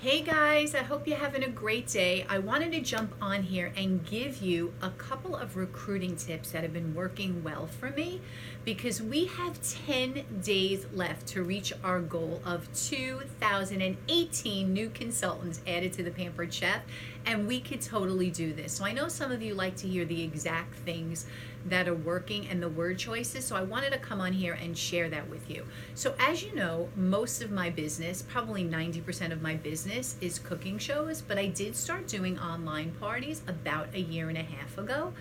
Hey guys, I hope you're having a great day. I wanted to jump on here and give you a couple of recruiting tips that have been working well for me because we have 10 days left to reach our goal of 2018 new consultants added to the Pampered Chef, and we could totally do this. So I know some of you like to hear the exact things that are working and the word choices, so I wanted to come on here and share that with you. So as you know, most of my business, probably 90% of my business, is cooking shows, but I did start doing online parties about a year and a half ago.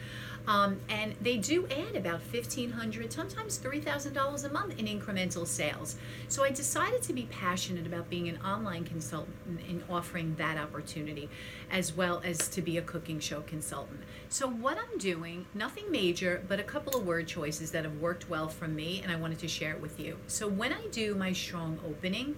And they do add about $1,500, sometimes $3,000 a month in incremental sales. So I decided to be passionate about being an online consultant and offering that opportunity, as well as to be a cooking show consultant. So what I'm doing, nothing major, but a couple of word choices that have worked well for me, and I wanted to share it with you. So when I do my strong opening,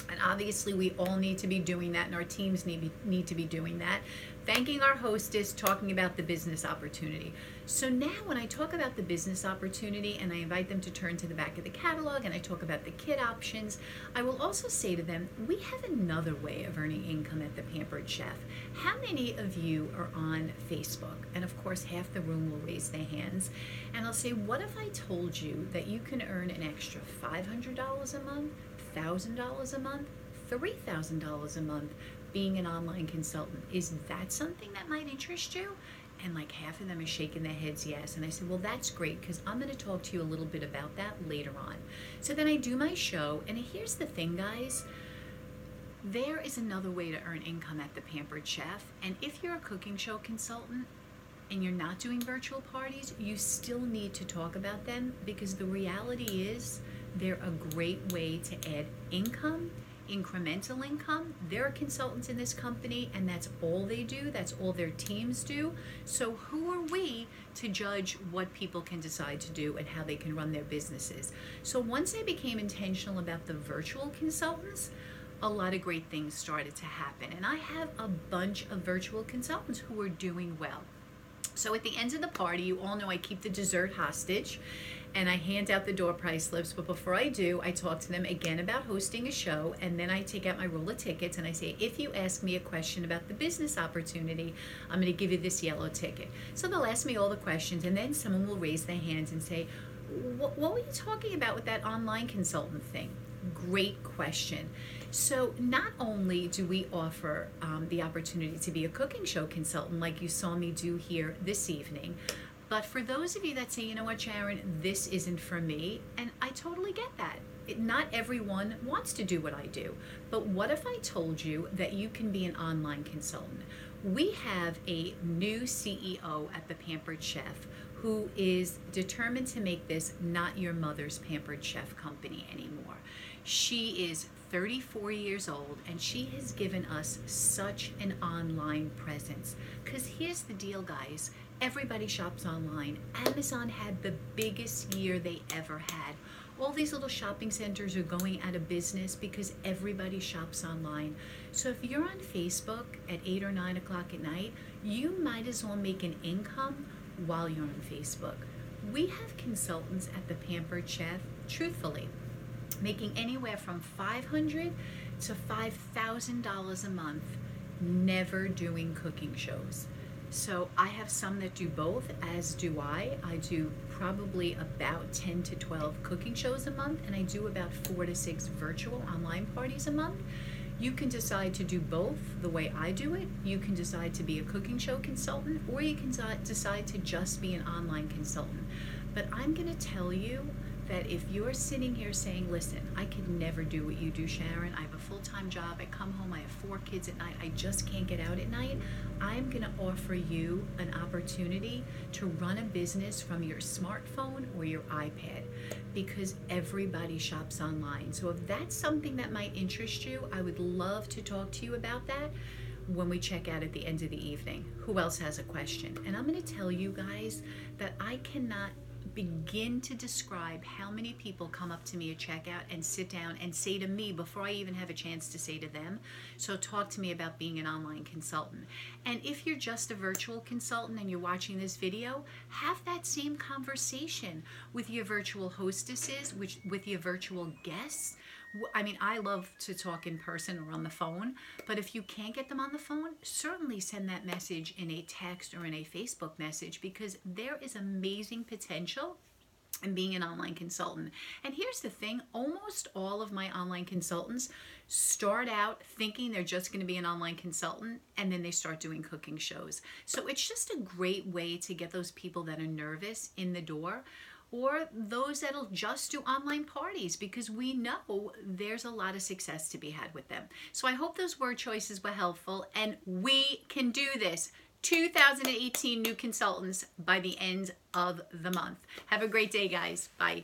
and obviously we all need to be doing that, and our teams need to be doing that, thanking our hostess, talking about the business opportunity. So now when I talk about the business opportunity and I invite them to turn to the back of the catalog and I talk about the kit options, I will also say to them, we have another way of earning income at the Pampered Chef. How many of you are on Facebook? And of course half the room will raise their hands, and I'll say, what if I told you that you can earn an extra $500 a month, $1,000 a month, $3,000 a month being an online consultant? Is that something that might interest you? And like half of them are shaking their heads yes. And I said, well, that's great, because I'm going to talk to you a little bit about that later on. So then I do my show, and here's the thing, guys. There is another way to earn income at the Pampered Chef, and if you're a cooking show consultant and you're not doing virtual parties, you still need to talk about them, because the reality is they're a great way to add income, incremental income. There are consultants in this company, and that's all they do, that's all their teams do. So who are we to judge what people can decide to do and how they can run their businesses? So once I became intentional about the virtual consultants, a lot of great things started to happen, and I have a bunch of virtual consultants who are doing well. So at the end of the party, you all know I keep the dessert hostage and I hand out the door price slips. But before I do, I talk to them again about hosting a show, and then I take out my roll of tickets and I say, if you ask me a question about the business opportunity, I'm going to give you this yellow ticket. So they'll ask me all the questions, and then someone will raise their hands and say, what were you talking about with that online consultant thing? Great question. So not only do we offer the opportunity to be a cooking show consultant like you saw me do here this evening, but for those of you that say, you know what, Sharon, this isn't for me, and I totally get that. Not everyone wants to do what I do, but what if I told you that you can be an online consultant? We have a new CEO at the Pampered Chef who is determined to make this not your mother's Pampered Chef company anymore. She is 34 years old, and she has given us such an online presence. Because here's the deal, guys. Everybody shops online. Amazon had the biggest year they ever had. All these little shopping centers are going out of business because everybody shops online. So if you're on Facebook at 8 or 9 o'clock at night, you might as well make an income while you're on Facebook. We have consultants at the Pampered Chef, truthfully, making anywhere from $500 to $5,000 a month, never doing cooking shows. So I have some that do both, as do I. I do probably about 10 to 12 cooking shows a month, and I do about 4 to 6 virtual online parties a month. You can decide to do both the way I do it. You can decide to be a cooking show consultant, or you can decide to just be an online consultant. But I'm going to tell you that if you're sitting here saying, listen, I could never do what you do, Sharon, I have a full-time job, I come home, I have 4 kids at night, I just can't get out at night, I'm going to offer you an opportunity to run a business from your smartphone or your iPad, because everybody shops online. So if that's something that might interest you, I would love to talk to you about that when we check out at the end of the evening. Who else has a question? And I'm going to tell you guys that I cannot begin to describe how many people come up to me at checkout and sit down and say to me before I even have a chance to say to them, so talk to me about being an online consultant. And if you're just a virtual consultant and you're watching this video, have that same conversation with your virtual hostesses, with your virtual guests, I mean, I love to talk in person or on the phone, but if you can't get them on the phone, certainly send that message in a text or in a Facebook message, because there is amazing potential in being an online consultant. And here's the thing, almost all of my online consultants start out thinking they're just going to be an online consultant, and then they start doing cooking shows. So it's just a great way to get those people that are nervous in the door, or those that'll just do online parties, because we know there's a lot of success to be had with them. So I hope those word choices were helpful, and we can do this. 2018 new consultants by the end of the month. Have a great day, guys. Bye.